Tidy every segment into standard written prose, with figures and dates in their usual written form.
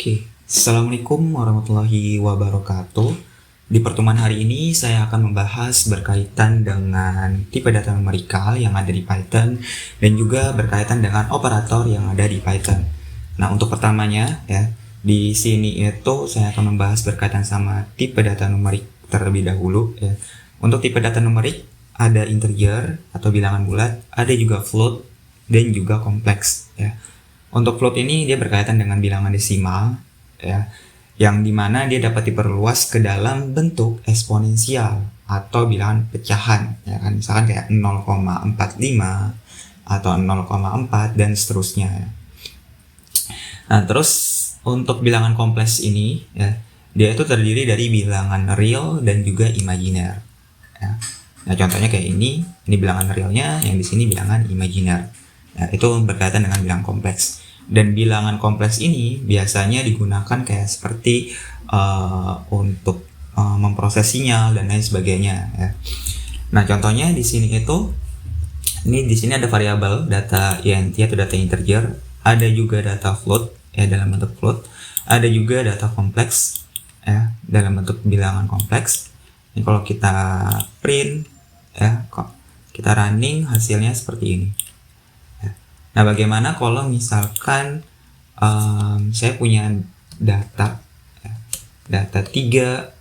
Oke, Assalamualaikum warahmatullahi wabarakatuh. Di pertemuan hari ini saya akan membahas berkaitan dengan tipe data numerikal yang ada di Python dan juga berkaitan dengan operator yang ada di Python. Nah, untuk pertamanya ya, di sini itu saya akan membahas berkaitan sama tipe data numerik terlebih dahulu ya. Untuk tipe data numerik ada integer atau bilangan bulat, ada juga float dan juga kompleks ya. Untuk float ini dia berkaitan dengan bilangan desimal ya, yang dimana dia dapat diperluas ke dalam bentuk eksponensial atau bilangan pecahan ya kan, misalkan kayak 0,45 atau 0,4 dan seterusnya. Nah, terus untuk bilangan kompleks ini ya, dia itu terdiri dari bilangan real dan juga imajiner ya. Nah, contohnya kayak ini bilangan realnya, yang di sini bilangan imajiner. Nah, itu berkaitan dengan bilangan kompleks. Dan bilangan kompleks ini biasanya digunakan kayak seperti untuk memproses sinyal dan lain sebagainya ya. Nah, contohnya di sini itu di sini ada variabel data int atau data integer, ada juga data float ya dalam bentuk float, ada juga data kompleks ya dalam bentuk bilangan kompleks. Ini kalau kita print ya, kita running, hasilnya seperti ini. Nah, bagaimana kalau misalkan saya punya data 3,8,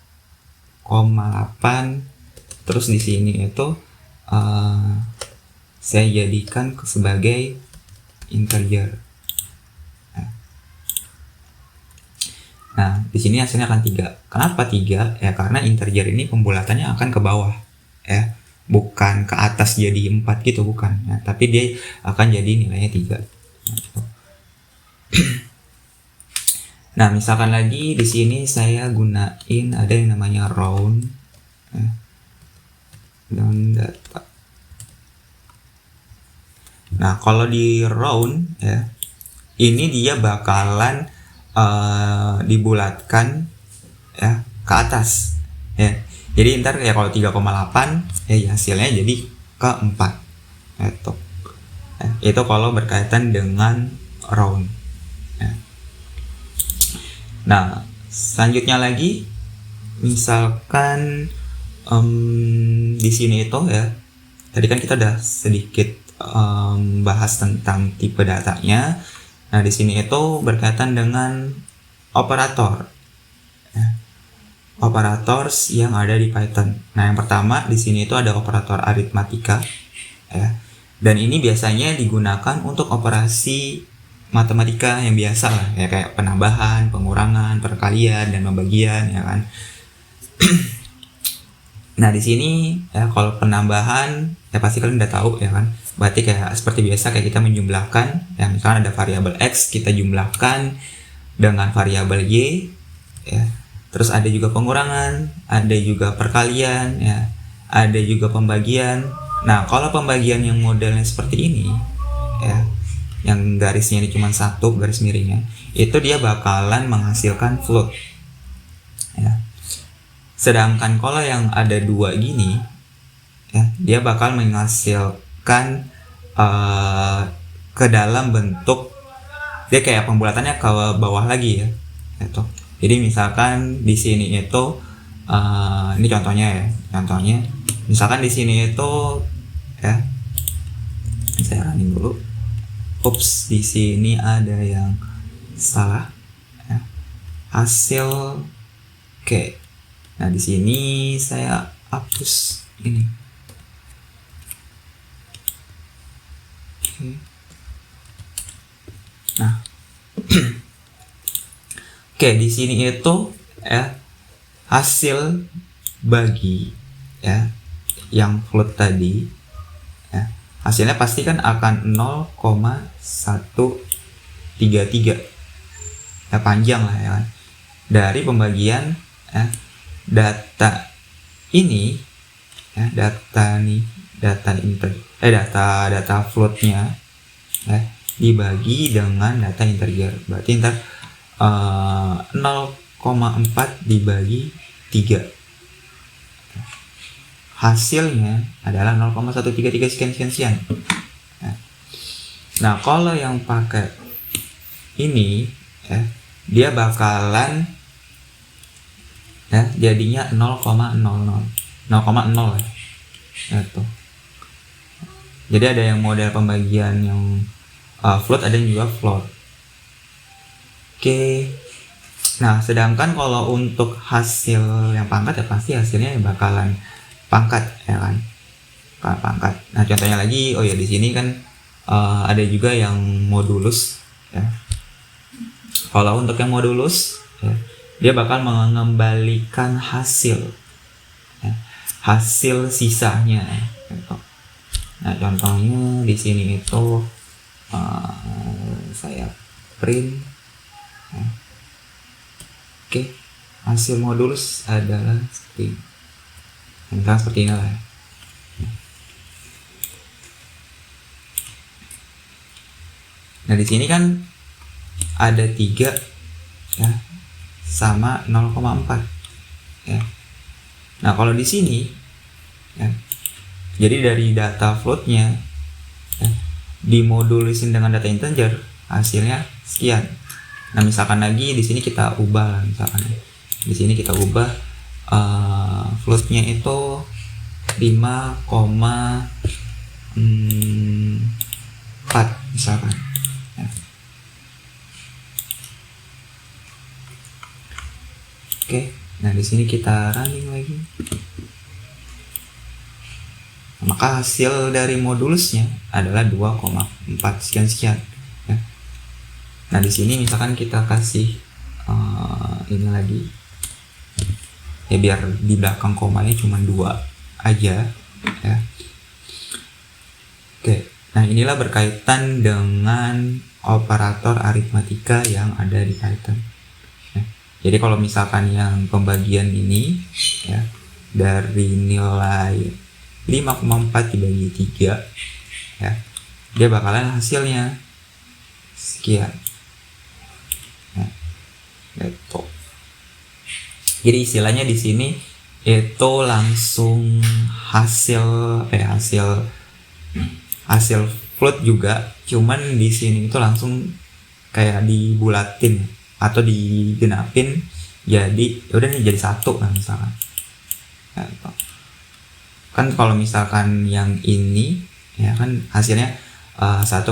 terus di sini itu saya jadikan sebagai integer. Nah, di sini hasilnya akan 3. Kenapa 3? Ya karena integer ini pembulatannya akan ke bawah ya. Bukan ke atas jadi 4 gitu, bukan ya, tapi dia akan jadi nilainya 3. Nah, misalkan lagi di sini saya gunain ada yang namanya round ya, round data. Nah, kalau di round ya, ini dia bakalan dibulatkan ya ke atas ya. Jadi ntar ya kalau 3,8 ya hasilnya jadi ke 4 itu. Itu kalau berkaitan dengan round ya. Nah, selanjutnya lagi misalkan di sini itu ya, tadi kan kita udah sedikit bahas tentang tipe datanya. Nah, di sini itu berkaitan dengan operator ya. Operators yang ada di Python. Nah, yang pertama di sini itu ada operator aritmatika ya. Dan ini biasanya digunakan untuk operasi matematika yang biasa lah ya, kayak penambahan, pengurangan, perkalian dan pembagian ya kan. Nah, di sini ya kalau penambahan ya pasti kalian udah tahu ya kan. Berarti kayak seperti biasa kayak kita menjumlahkan ya, misalkan ada variabel x, kita jumlahkan dengan variabel y ya. Terus ada juga pengurangan, ada juga perkalian ya, ada juga pembagian. Nah, kalau pembagian yang modelnya seperti ini ya, yang garisnya ini cuma satu garis miringnya, itu dia bakalan menghasilkan float ya. Sedangkan kalau yang ada dua gini ya, dia bakal menghasilkan ke dalam bentuk, dia kayak pembulatannya ke bawah lagi ya gitu. Jadi misalkan di sini itu ini contohnya ya, misalkan di sini itu ya, saya running dulu. Ups, di sini ada yang salah ya. Hasil oke. Nah, di sini saya hapus ini. Oke. Nah. Oke, di sini itu ya hasil bagi ya yang float tadi ya, hasilnya pasti kan akan 0,133 ya, panjang lah ya kan. Dari pembagian ya, data ini ya, data floatnya ya, dibagi dengan data integer. Berarti ntar 0,4 dibagi 3, hasilnya adalah 0,133 sekian. Nah, kalau yang pakai ini ya, dia bakalan ya jadinya 0,00 0,0 ya gitu. Jadi ada yang model pembagian yang float, ada yang juga float. Oke. Nah, sedangkan kalau untuk hasil yang pangkat ya pasti hasilnya bakalan pangkat ya kan. Pangkat. Nah, contohnya lagi, oh ya di sini kan ada juga yang modulus ya. Kalau untuk yang modulus ya, dia bakal mengembalikan hasil ya, hasil sisanya gitu. Nah, contohnya di sini itu saya print ya. Oke, hasil modulus adalah seperti ini lah ya. Nah, di sini kan ada 3 ya sama 0,4 ya. Nah, kalau di sini ya, jadi dari data floatnya ya, dimodulisin dengan data integer, hasilnya sekian. Nah, misalkan lagi di sini kita ubah, misalkan di sini kita ubah floatnya itu 5,4 misalkan. Ya. Oke, nah di sini kita running lagi. Maka hasil dari modulusnya adalah 2,4 sekian ya. Nah, di sini misalkan kita kasih ini lagi ya, biar di belakang komanya cuma 2 aja ya. Oke, nah inilah berkaitan dengan operator aritmatika yang ada di Python ya. Jadi kalau misalkan yang pembagian ini ya, dari nilai 5,4 dibagi 3 ya, dia bakalan hasilnya sekian ya, gitu. Jadi istilahnya di sini itu langsung hasil float juga, cuman di sini itu langsung kayak dibulatin atau digenapin, jadi udah nih jadi 1 kan misalkan ya, gitu. Kan kalau misalkan yang ini ya kan hasilnya 1,8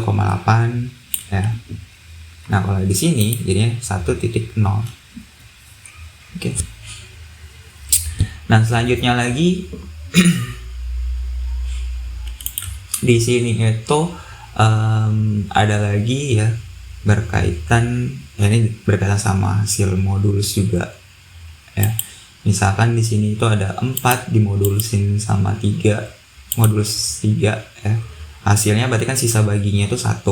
ya. Nah, kalau di sini jadinya 1,0. Oke. Nah, selanjutnya lagi di sini itu ada lagi ya berkaitan ya, ini berkaitan sama hasil modulus juga ya. Misalkan di sini itu ada 4 dimodulusin sama 3, modulus 3 ya. Hasilnya berarti kan sisa baginya itu 1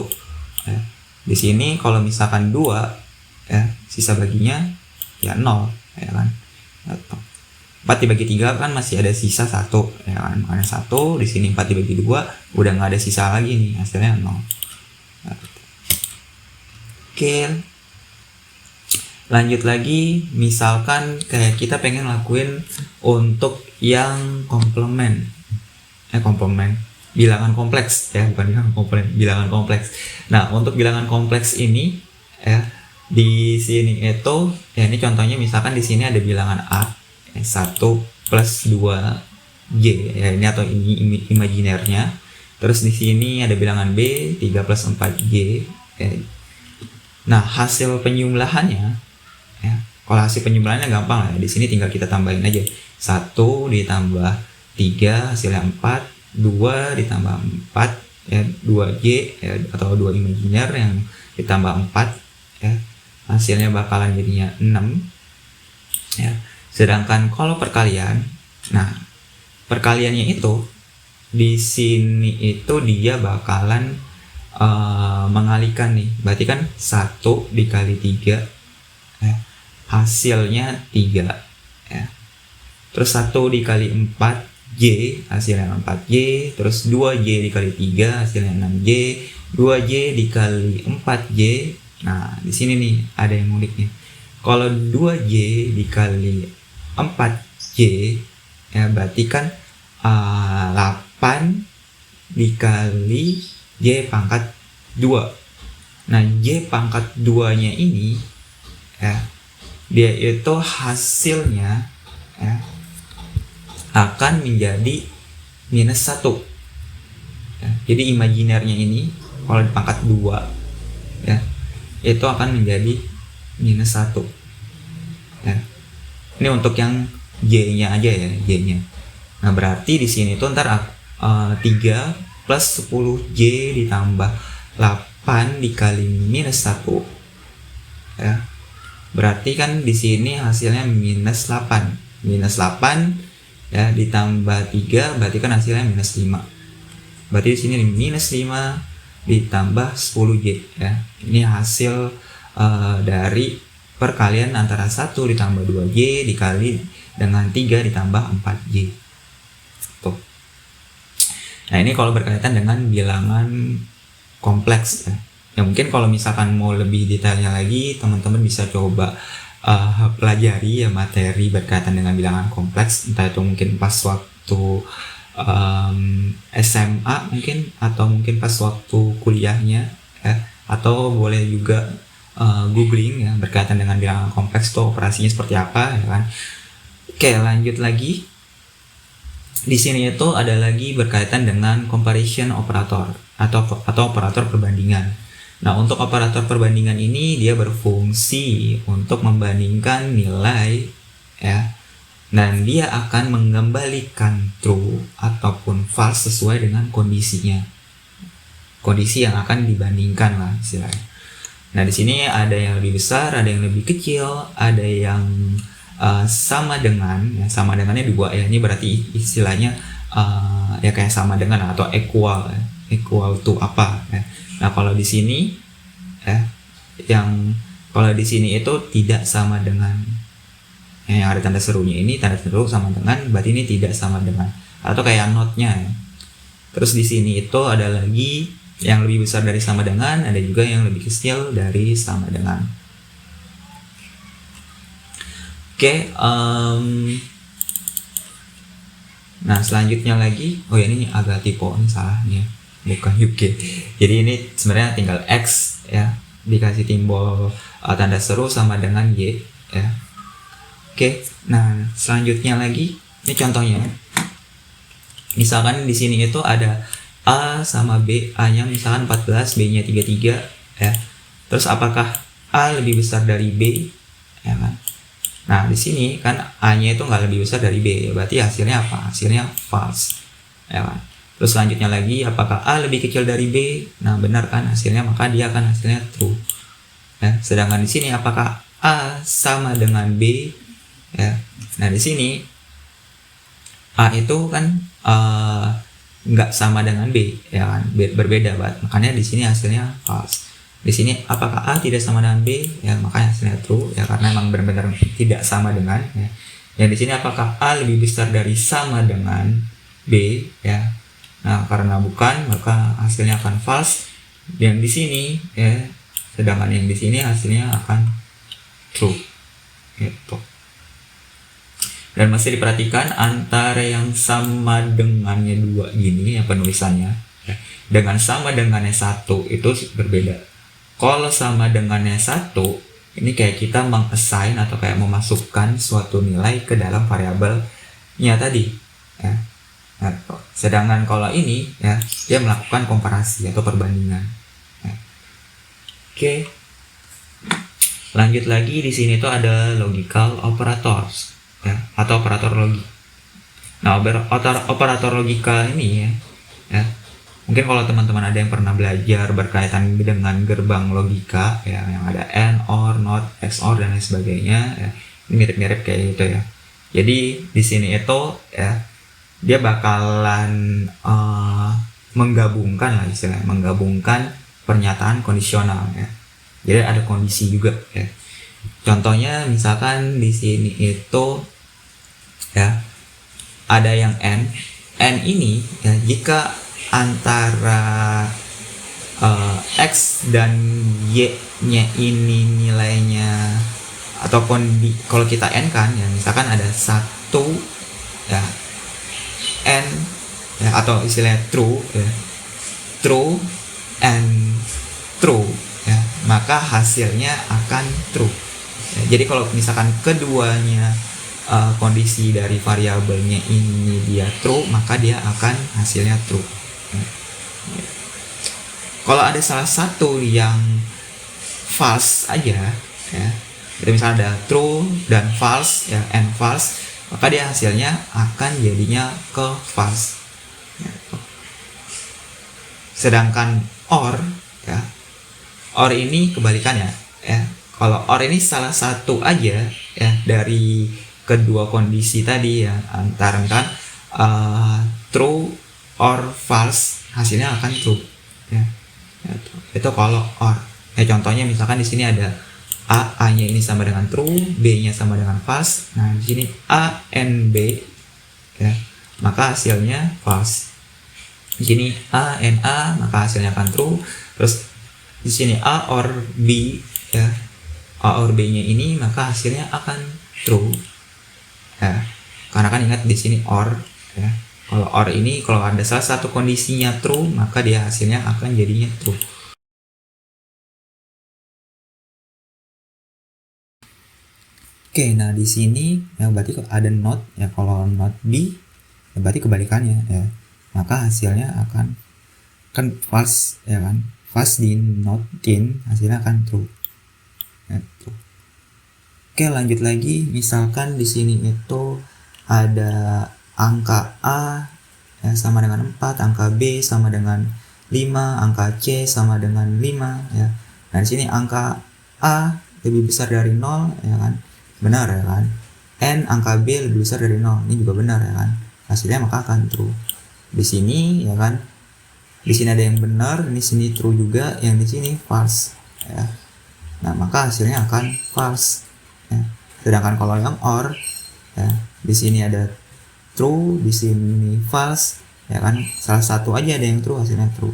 ya. Di sini kalau misalkan 2 ya, sisa baginya ya 0 ya kan. 4 dibagi 3 kan masih ada sisa 1 ya kan. Makanya 1 di sini 4 dibagi 2 udah nggak ada sisa lagi nih, hasilnya 0. Oke. Lanjut lagi, misalkan kayak kita pengen lakuin untuk yang komplement bilangan kompleks ya, bukan bilangan komplement, bilangan kompleks. Nah, untuk bilangan kompleks ini ya, di sini itu ya, ini contohnya misalkan di sini ada bilangan A 1 plus 2J ya, ini atau ini imajinernya. Terus di sini ada bilangan B 3 plus 4J ya. Nah, hasil penyumlahannya ya, kalau hasil penyumlahannya gampang lah ya. Di sini tinggal kita tambahin aja 1 ditambah 3 hasilnya 4, 2 ditambah 4 ya, 2J ya, atau 2 imajiner yang ditambah 4 ya, hasilnya bakalan jadinya 6 ya. Sedangkan kalau perkalian, nah perkaliannya itu di sini itu dia bakalan mengalihkan nih, berarti kan 1 dikali 3 ya, hasilnya 3 ya. Terus 1 dikali 4J hasilnya 4J, terus 2J dikali 3 hasilnya 6J, 2J dikali 4J. Nah, di sini nih ada yang unik nih. Kalau 2J dikali 4J ya, berarti kan 8 dikali J pangkat 2. Nah, J pangkat 2 nya ini ya, dia itu hasilnya ya, akan menjadi minus 1 ya. Jadi imajinernya ini kalau dipangkat 2 ya, itu akan menjadi minus 1 ya. Ini untuk yang Y-nya aja ya, Y-nya. Nah, berarti di sini tuh ntar 3 plus 10Y ditambah 8 dikali minus 1 ya. Berarti kan di sini hasilnya minus 8. Minus 8 ya ditambah 3 berarti kan hasilnya minus 5. Berarti di sini minus 5 ditambah 10Y ya. Ini hasil dari perkalian antara 1 ditambah 2Y dikali dengan 3 ditambah 4Y. Tuh. Nah, ini kalau berkaitan dengan bilangan kompleks ya. Ya mungkin kalau misalkan mau lebih detailnya lagi, teman-teman bisa coba pelajari ya materi berkaitan dengan bilangan kompleks, entah itu mungkin pas waktu SMA mungkin, atau mungkin pas waktu kuliahnya ya, atau boleh juga googling ya berkaitan dengan bilangan kompleks tuh operasinya seperti apa ya kan. Oke, lanjut lagi. Di sini itu ada lagi berkaitan dengan comparison operator atau operator perbandingan. Nah, untuk operator perbandingan ini dia berfungsi untuk membandingkan nilai ya, dan dia akan mengembalikan true ataupun false sesuai dengan kondisinya. Kondisi yang akan dibandingkan lah istilahnya. Nah, di sini ada yang lebih besar, ada yang lebih kecil, ada yang sama dengan ya, sama dengannya 2 ya. Ini berarti istilahnya ya kayak sama dengan atau equal ya. Equal to apa ya. Nah, kalau di sini ya, kalau di sini itu tidak sama dengan ya, yang ada tanda serunya ini, tanda seru sama dengan, berarti ini tidak sama dengan, atau kayak not-nya ya. Terus di sini itu ada lagi yang lebih besar dari sama dengan, ada juga yang lebih kecil dari sama dengan. Oke, nah selanjutnya lagi, oh ya ini agak typo, ini salah nih ya, bukan UK. Jadi ini sebenarnya tinggal X ya, dikasih simbol tanda seru sama dengan Y ya. Oke, nah selanjutnya lagi, ini contohnya. Misalkan di sini itu ada A sama B, A-nya misalkan 14, B-nya 33 ya. Terus apakah A lebih besar dari B? Ya kan? Nah, di sini kan A-nya itu nggak lebih besar dari B, berarti hasilnya apa? Hasilnya false. Ya kan? Terus selanjutnya lagi, apakah A lebih kecil dari B? Nah, benar kan hasilnya, maka dia akan hasilnya true. Ya, sedangkan di sini apakah A sama dengan B? Ya. Nah, di sini A itu kan nggak sama dengan B, ya kan? Berbeda banget. Makanya di sini hasilnya false. Di sini apakah A tidak sama dengan B? Ya, makanya hasilnya true ya, karena memang benar-benar tidak sama dengan ya. Yang di sini apakah A lebih besar dari sama dengan B? Ya. Nah, karena bukan, maka hasilnya akan false. Yang di sini ya, sedangkan yang di sini hasilnya akan true. Gitu. Dan masih diperhatikan antara yang sama dengannya 2 gini ya penulisannya ya, dengan sama dengannya 1 itu berbeda. Kalau sama dengannya 1 ini kayak kita meng-assign atau kayak memasukkan suatu nilai ke dalam variabelnya tadi ya. Nah, sedangkan kalau ini ya dia melakukan komparasi atau perbandingan. Ya. Oke. Lanjut lagi, di sini tuh ada logical operators ya, atau operator logik. Nah, operator logika ini ya, mungkin kalau teman-teman ada yang pernah belajar berkaitan dengan gerbang logika ya, yang ada AND, OR, NOT, XOR dan lain sebagainya ya, ini mirip-mirip kayak gitu ya. Jadi di sini itu ya dia bakalan menggabungkan lah istilahnya, menggabungkan pernyataan kondisional ya. Jadi ada kondisi juga ya. Contohnya misalkan di sini itu ya ada yang N ini ya, jika antara X dan Y-nya ini nilainya ataupun kalau kita N kan ya, misalkan ada 1 ya N ya, atau istilahnya true ya, true and true ya, maka hasilnya akan true Jadi kalau misalkan keduanya kondisi dari variabelnya ini dia true, maka dia akan hasilnya true. Kalau ada salah satu yang false aja, ya, jadi misalnya ada true dan false, ya, and false, maka dia hasilnya akan jadinya ke false. Sedangkan or, ya, or ini kebalikannya, ya. Kalau or ini salah satu aja, ya, dari kedua kondisi tadi, ya, antara misalkan true or false, hasilnya akan true, ya. Itu kalau or. Ya, contohnya misalkan di sini ada A-nya ini sama dengan true, B-nya sama dengan false. Nah, di sini A and B, ya, maka hasilnya false. Di sini A and A, maka hasilnya akan true. Terus di sini A or B, ya, A or B-nya ini maka hasilnya akan true. Ya, karena kan ingat di sini or, ya. Kalau or ini kalau ada salah satu kondisinya true, maka dia hasilnya akan jadinya true. Oke, nah di sini ya berarti ada not, ya, kalau not B ya berarti kebalikannya, ya. Maka hasilnya akan false, ya kan? False di not in, hasilnya akan true. Ya, true. Oke, lanjut lagi. Misalkan di sini itu ada angka A, ya, sama dengan 4, angka B sama dengan 5, angka C sama dengan 5, ya. Nah, di sini angka A lebih besar dari 0, ya kan? Benar, ya kan? N angka B lebih besar dari 0, ini juga benar, ya kan? Hasilnya maka akan true. Di sini, ya kan? Di sini ada yang benar, di sini true juga, yang di sini false, ya. Nah, maka hasilnya akan false, ya. Sedangkan kalau yang or, ya, di sini ada true, di sini false, ya kan? Salah satu aja ada yang true, hasilnya true.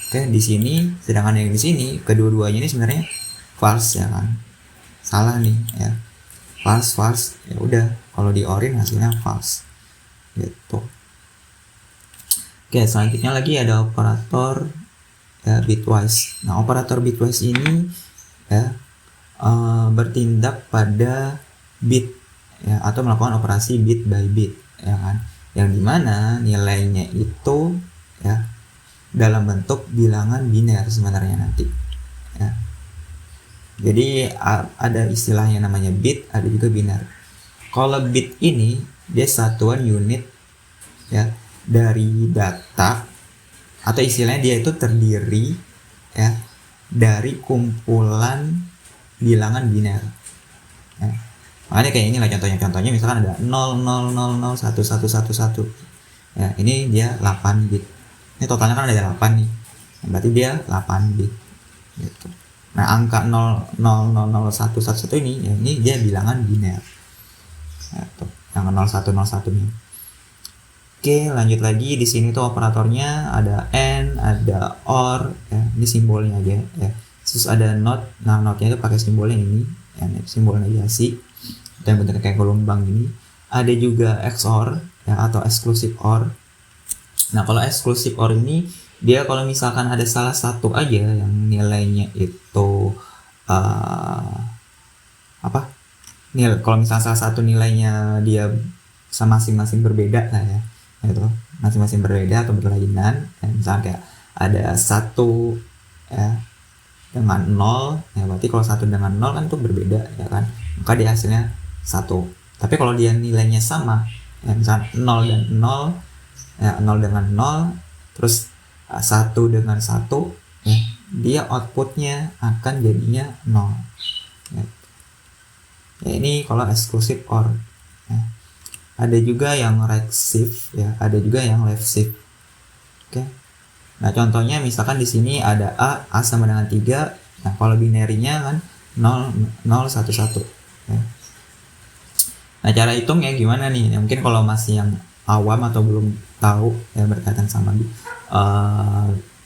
Oke, di sini, sedangkan yang di sini kedua-duanya ini sebenarnya false, ya kan? Salah nih, ya. False, ya udah, kalau di orin hasilnya false, gitu. Oke, selanjutnya lagi ada operator, ya, bitwise. Nah, operator bitwise ini, ya, bertindak pada bit, ya, atau melakukan operasi bit by bit, ya kan, yang dimana nilainya itu, ya, dalam bentuk bilangan biner sebenarnya nanti, ya. Jadi ada istilahnya namanya bit, ada juga biner. Kalau bit ini dia satuan unit, ya, dari data, atau istilahnya dia itu terdiri, ya, dari kumpulan bilangan biner, ya. Makanya kayak inilah contohnya misalkan ada 00001111, ya, ini dia 8 bit. Ini totalnya kan ada 8 nih, berarti dia 8 bit, gitu. Nah, angka 00001111 ini, ya, ini dia bilangan biner, gitu, yang 0101 nih. Oke, lanjut lagi. Di sini tuh operatornya ada and, ada or, ya, ini simbolnya aja, ya. Terus ada not. Nah, notnya itu pakai simbolnya ini, ya, simbol negasi dan bentuknya kayak gelombang ini. Ada juga XOR, ya, atau exclusive OR. Nah, kalau exclusive OR ini dia kalau misalkan ada salah satu aja yang nilainya itu kalau misalnya salah satu nilainya dia sama masing-masing berbeda lah, ya, gitu, masing-masing berbeda atau berlainan, ya, misalnya kayak ada 1, ya, dengan 0, ya, berarti kalau 1 dengan 0 kan itu berbeda, ya kan, maka dia hasilnya 1. Tapi kalau dia nilainya sama, ya, misalnya 0 dan 0, ya, 0 dengan 0, terus 1 dengan 1, ya, dia outputnya akan jadinya 0, ya. Ya, ini kalau exclusive OR, ya. Ada juga yang right shift, ya, ada juga yang left shift. Oke. Nah, contohnya misalkan di sini ada A sama dengan 3. Nah, kalau binarinya kan 0 0 1 1, ya. Nah, cara hitungnya gimana nih? Ya, mungkin kalau masih yang awam atau belum tahu, ya, berkaitan sama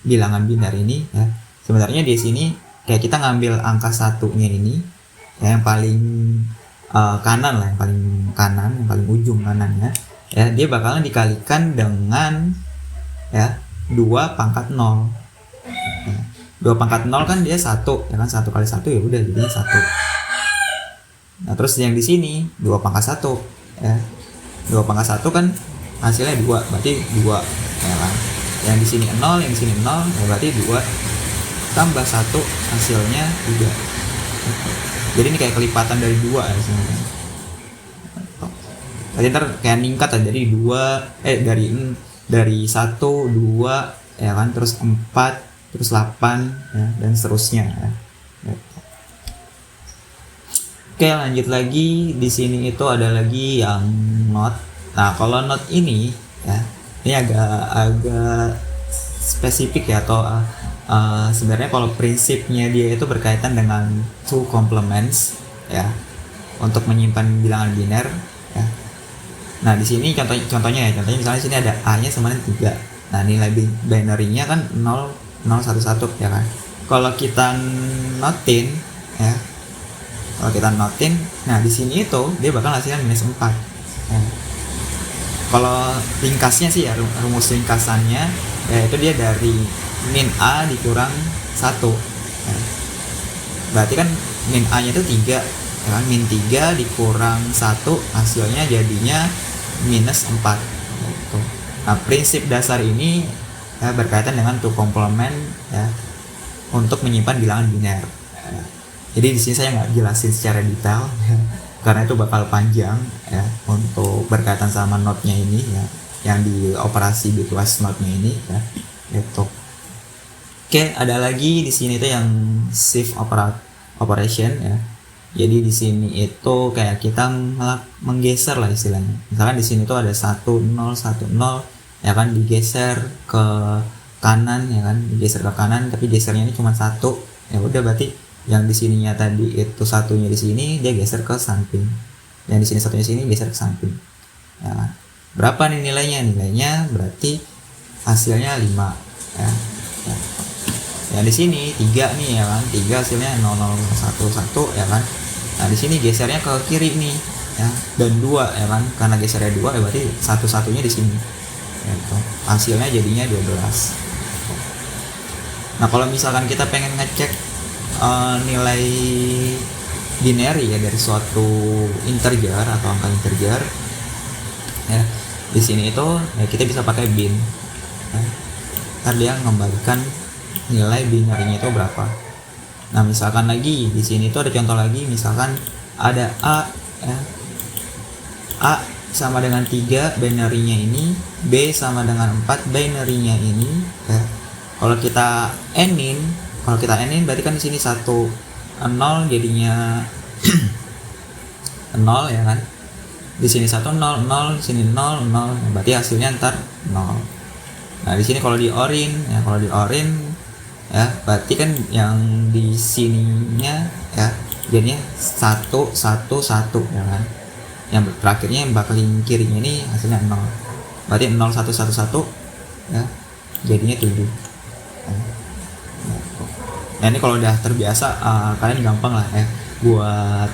bilangan biner ini, ya, sebenarnya di sini kayak kita ngambil angka satunya ini, ya, yang paling kanan lah, yang paling kanan, yang paling ujung kanannya, ya, dia bakalan dikalikan dengan, ya, 2 pangkat 0, ya. 2 pangkat 0 kan dia 1, ya kan, 1 kali 1 ya udah jadinya 1. Nah terus yang di sini 2 pangkat 1 ya. 2 pangkat 1 kan hasilnya 2, berarti 2 ya kan. Yang di sini 0, yang di sini 0, ya berarti 2 tambah 1 hasilnya 3. Jadi ini kayak kelipatan dari 2 ya sebenarnya. Jadi ntar kayak ningkat aja, jadi 2 dari 1 2 ya kan, terus 4, terus 8 ya, dan seterusnya ya. Oke, lanjut lagi. Di sini itu ada lagi yang not. Nah, kalau not ini ya, ini agak spesifik ya, atau sebenarnya kalau prinsipnya dia itu berkaitan dengan two complements ya, untuk menyimpan bilangan biner ya. Nah, di sini contohnya misalnya sini ada A-nya sama dengan 3. Nah, nilai binary-nya kan 0 0 1 1 ya kan. Kalau kita notin ya, nah di sini itu dia bakal hasilnya minus 4 ya. Kalau ringkasnya sih ya, rumus ringkasannya ya, itu dia dari min A dikurang 1 ya. Berarti kan min A nya itu 3 ya kan, min 3 dikurang 1 hasilnya jadinya minus 4 gitu. Nah prinsip dasar ini ya, berkaitan dengan two complement ya, untuk menyimpan bilangan biner ya. Jadi di sini saya nggak jelasin secara detail ya, karena itu bakal panjang ya untuk berkaitan sama node-nya ini ya, yang di operasi bitwise node-nya ini ya, gitu. Oke, ada lagi di sini tuh yang shift operation ya. Jadi di sini itu kayak kita menggeser lah istilahnya. Misalkan di sini tuh ada 1 0 1 0 ya kan, digeser ke kanan ya kan, digeser ke kanan, tapi gesernya ini cuma 1. Ya udah, berarti yang di sininya tadi itu satunya di sini dia geser ke samping, yang di sini satunya sini geser ke samping ya kan. Berapa nih nilainya? Nilainya berarti hasilnya 5 ya. Yang di sini 3 nih ya kan, 3 hasilnya 0 0 1 1 ya kan. Nah di sini gesernya ke kiri nih ya, dan 2 ya kan, karena gesernya 2 ya berarti satu-satunya di sini ya, gitu. Hasilnya jadinya 12. Nah kalau misalkan kita pengen ngecek nilai binary ya dari suatu integer atau angka integer ya, di sini itu ya kita bisa pakai bin ya. Ntar dia mengembalikan nilai binary-nya itu berapa. Nah misalkan lagi di sini itu ada contoh lagi, misalkan ada A ya, A sama dengan 3 binary-nya ini, B sama dengan 4 binary-nya ini ya. Kalau kita n-in berarti kan di sini 1 0 jadinya 0 ya kan. Di sini 1 0 0, di sini 0 0, berarti hasilnya ntar 0. Nah, di sini kalau di orin ya, berarti kan yang di sininya ya jadinya 1 1 1 ya kan. Yang terakhirnya yang bakalin kirinya ini hasilnya 0. Berarti 0 1 1 1 ya, jadinya 7. Nah ini kalau udah terbiasa kalian gampang lah ya buat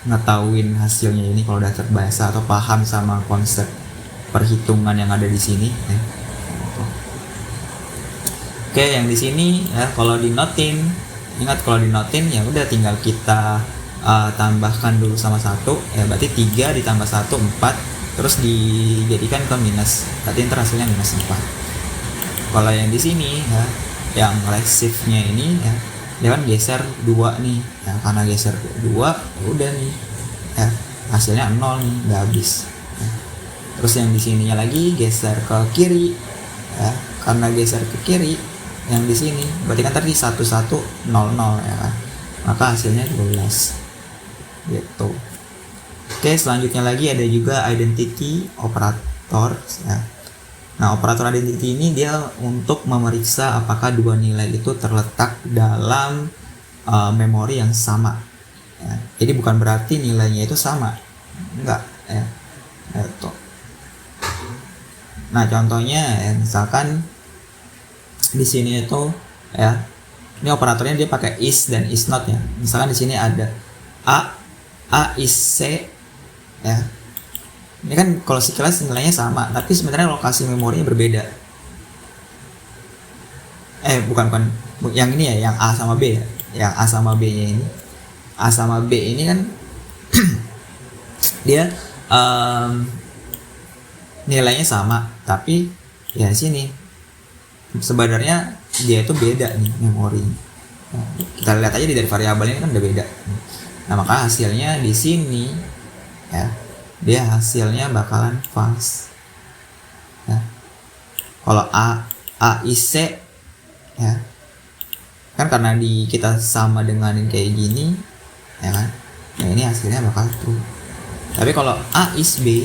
ngetahuin hasilnya ini kalau udah terbiasa atau paham sama konsep perhitungan yang ada di sini ya. Oke, yang di sini ya kalau dinotin, ingat kalau dinotin ya udah tinggal kita tambahkan dulu sama 1 ya, berarti 3 ditambah 1 4, terus dijadikan ke minus, berarti ntar hasilnya minus 4. Kalau yang di sini ya, yang resifnya ini ya, dia kan geser 2 nih ya, karena geser 2 ya udah nih ya, hasilnya 0 nih, udah habis ya. Terus yang di sininya lagi geser ke kiri ya, karena geser ke kiri yang di sini berarti kan tadi 1 1 0 0 ya kan, maka hasilnya 12 gitu. Oke, selanjutnya lagi ada juga identity operator ya. Nah, operator identity ini dia untuk memeriksa apakah dua nilai itu terletak dalam memori yang sama. Ya. Jadi bukan berarti nilainya itu sama, enggak. Ya. Itu. Nah, contohnya ya, misalkan di sini itu ya, ini operatornya dia pakai is dan is not ya. Misalkan di sini ada A is C ya. Ini kan kalau sekilas nilainya sama, tapi sebenarnya lokasi memorinya berbeda. Bukan yang ini ya, yang A sama B ya. Yang A sama B nya ini, A sama B ini kan dia nilainya sama, tapi ya sini sebenarnya dia itu beda nih memori. Kita lihat aja dari variabelnya kan udah beda. Nah maka hasilnya di sini ya dia hasilnya bakalan false. Ya. Kalau A I C ya kan karena kita sama dengan yang kayak gini ya kan, nah ini hasilnya bakal true. Tapi kalau A is B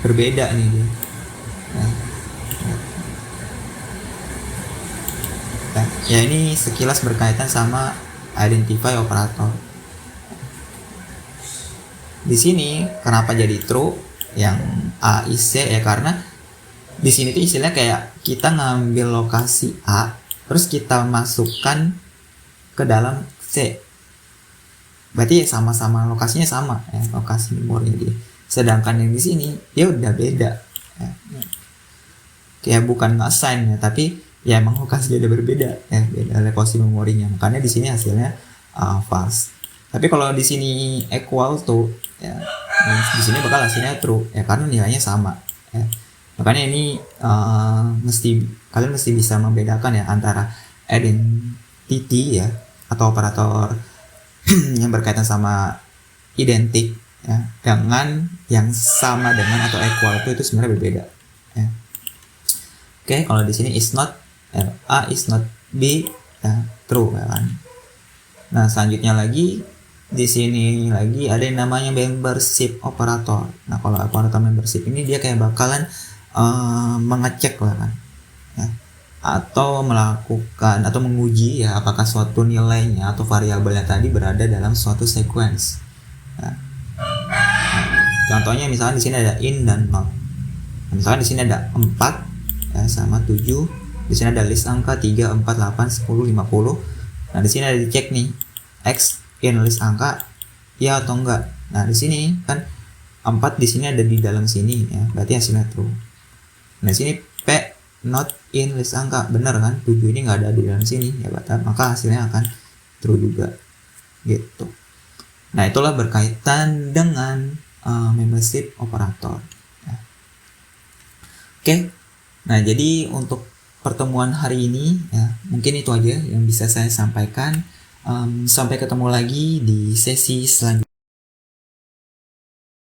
berbeda nih dia. Ya ini sekilas berkaitan sama identify operator. Di sini kenapa jadi true yang A is C ya, karena di sini tuh istilahnya kayak kita ngambil lokasi A terus kita masukkan ke dalam C. Berarti sama-sama lokasinya sama ya, lokasi memorinya dia. Sedangkan yang di sini dia udah beda. Ya. Kayak bukan assign ya, tapi ya emang lokasinya udah berbeda ya, beda lokasi memorinya. Makanya di sini hasilnya false. Tapi kalau di sini equal to ya, di sini bakal hasilnya true ya, karena nilainya sama ya. Makanya ini kalian mesti bisa membedakan ya antara identity ya atau operator yang berkaitan sama identik ya, dengan yang sama dengan atau equal itu sebenarnya berbeda ya. Oke, kalau di sini is not A is not B ya, true ya kan. Nah selanjutnya lagi di sini lagi ada yang namanya membership operator. Nah kalau operator membership ini dia kayak bakalan mengecek lah kan ya, atau melakukan atau menguji ya apakah suatu nilainya atau variabelnya tadi berada dalam suatu sequence ya. Contohnya misalnya di sini ada in dan not. Misalnya di sini ada 4 ya, sama 7. Di sini ada list angka 3, 4, 8, 10, 50. Nah di sini ada dicek nih X in list angka ya atau enggak. Nah di sini kan 4 di sini ada di dalam sini ya, berarti hasilnya true. Nah sini P not in list angka, benar kan, 7 ini nggak ada di dalam sini ya, maka hasilnya akan true juga gitu. Nah itulah berkaitan dengan membership operator ya. Oke, nah jadi untuk pertemuan hari ini ya mungkin itu aja yang bisa saya sampaikan. Sampai ketemu lagi di sesi selanjutnya.